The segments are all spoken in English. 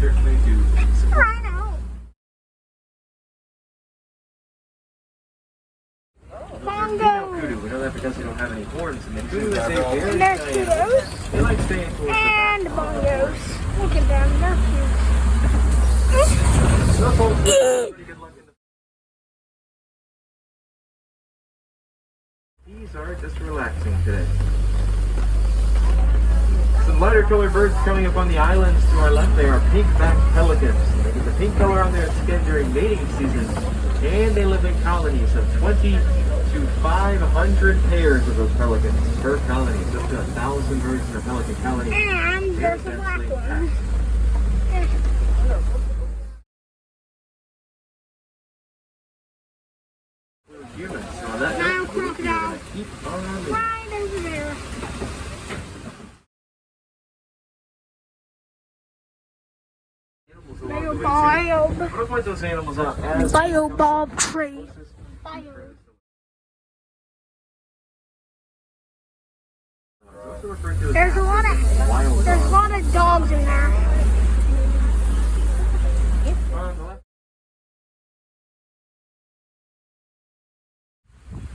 certainly do. Rhino. Bongo. Kudu. We know that because they don't have any horns, and the kudu is a very And there's kudos. They like staying towards the back. And bongos. Look at them, they're Those folks have pretty good luck in the... These are just relaxing today. Some lighter colored birds coming up on the islands to our left. They are pink-backed pelicans. They get the pink color on their skin during mating season, and they live in colonies of 20 to 500 pairs of those pelicans per colony. So up to 1,000 birds in a pelican colony. And there's a black one. Humans. So on that Now note, we're crocodile. going to keep on moving. Right over there. I'm going to point those animals out as Biobulb tree. There's a lot of dogs in there.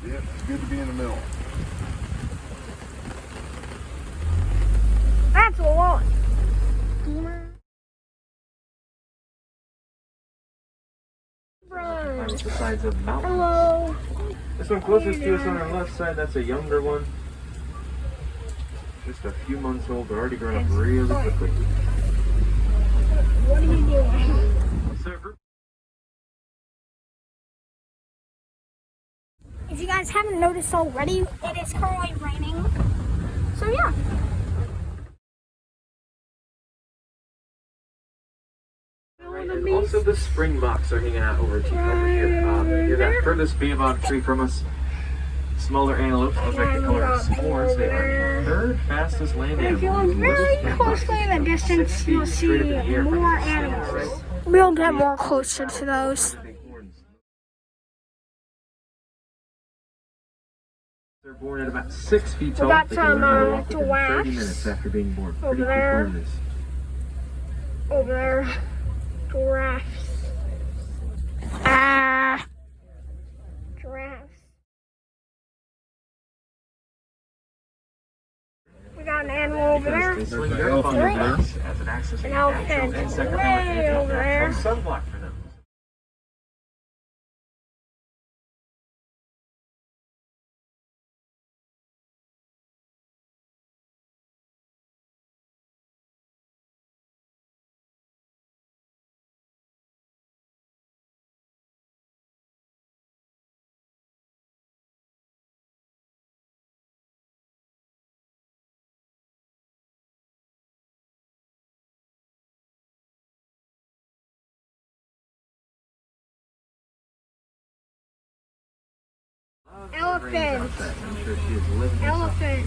Yeah, it's good to be in the middle. That's a lot. Climbs the sides of mountains. Hello. This one closest to us on our left side, that's a younger one. Just a few months old, but already grown up really quickly. What are you doing? So, If you guys haven't noticed already, it is currently raining. So yeah. and also the springboks are hanging out over here. Hear that furthest beabog tree from us. Smaller antelopes look like the color of s'mores. They are the third fastest land If you animal. look very closely in the distance, you'll see more animals. We'll get more closer to those. They're born at about 6 feet tall. got They can some, learn to walk within 30 giraffes minutes after being born. over Pretty there. cool this. Over there. Giraffes. Giraffes. We got an animal over there. They swing their up on their backs as it acts as a An natural elephant insect way repellent over and there. natural sunblock for them. Elephant. I'm sure she is living Elephant.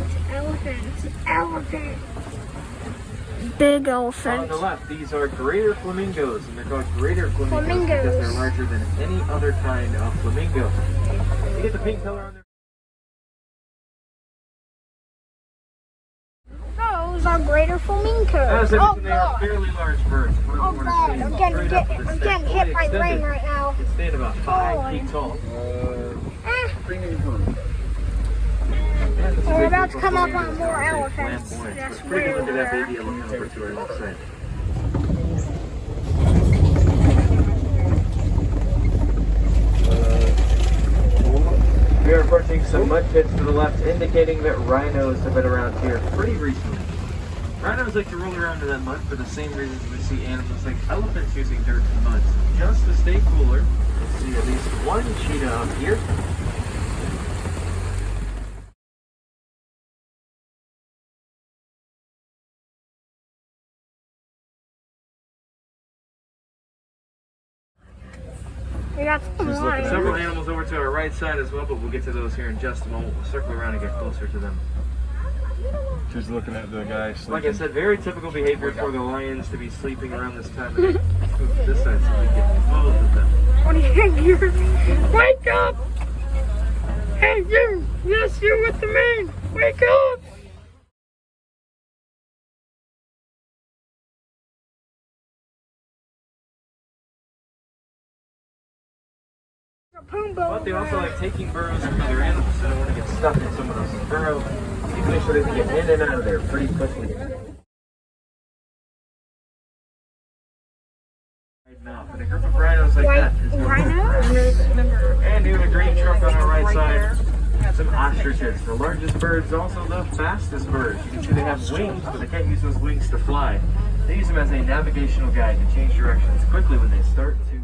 Big On elephant. the left, these are greater flamingos, and they're called greater flamingos because they're larger than any other kind of flamingo. You get the pink color on their... Those are greater flamingos. As I Oh mentioned, they are god. fairly large birds. One of Oh them are god. standing I'm straight up with getting the neck hit by fully rain extended. right now. They stand about 5 feet tall. Premium hunt. We're about to come up on more elephants. Flamboyant. That's It's pretty way good. Look at that over baby there. looking over to our left side. We are approaching some mud pits to the left, indicating that rhinos have been around here pretty recently. Rhinos like to roll around in that mud for the same reasons we see animals like elephants using dirt and mud. Just to stay cooler, let's see at least one cheetah up here. We got some lions. Several animals over to our right side as well, but we'll get to those here in just a moment. We'll circle around and get closer to them. Just looking at the guy sleeping. Like I said, very typical behavior for the lions to be sleeping around this time of day. Move to this side so we get both of them. What do you think? Wake up! Hey you! Yes, you with the man! Wake up! But they also like taking burrows from other animals, so they don't want to get stuck in someone else's burrow. You need to make sure they can get in and out of there pretty quickly. Mouth. And a group of rhinos like that is going to And you have a green truck on our right side. Some ostriches, the largest birds, also the fastest birds. You can see they have wings, but they can't use those wings to fly. They use them as a navigational guide to change directions quickly when they start to.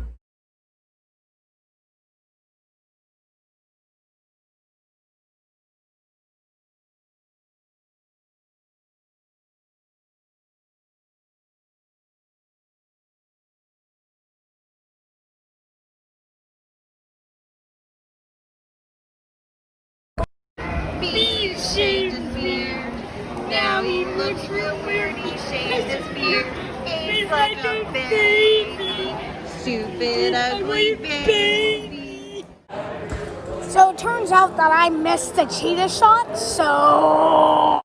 He shaved his beard. Now he looks real weird. He shaved his beard. He's like a baby. Stupid, ugly baby. So it turns out that I missed the cheetah shot, so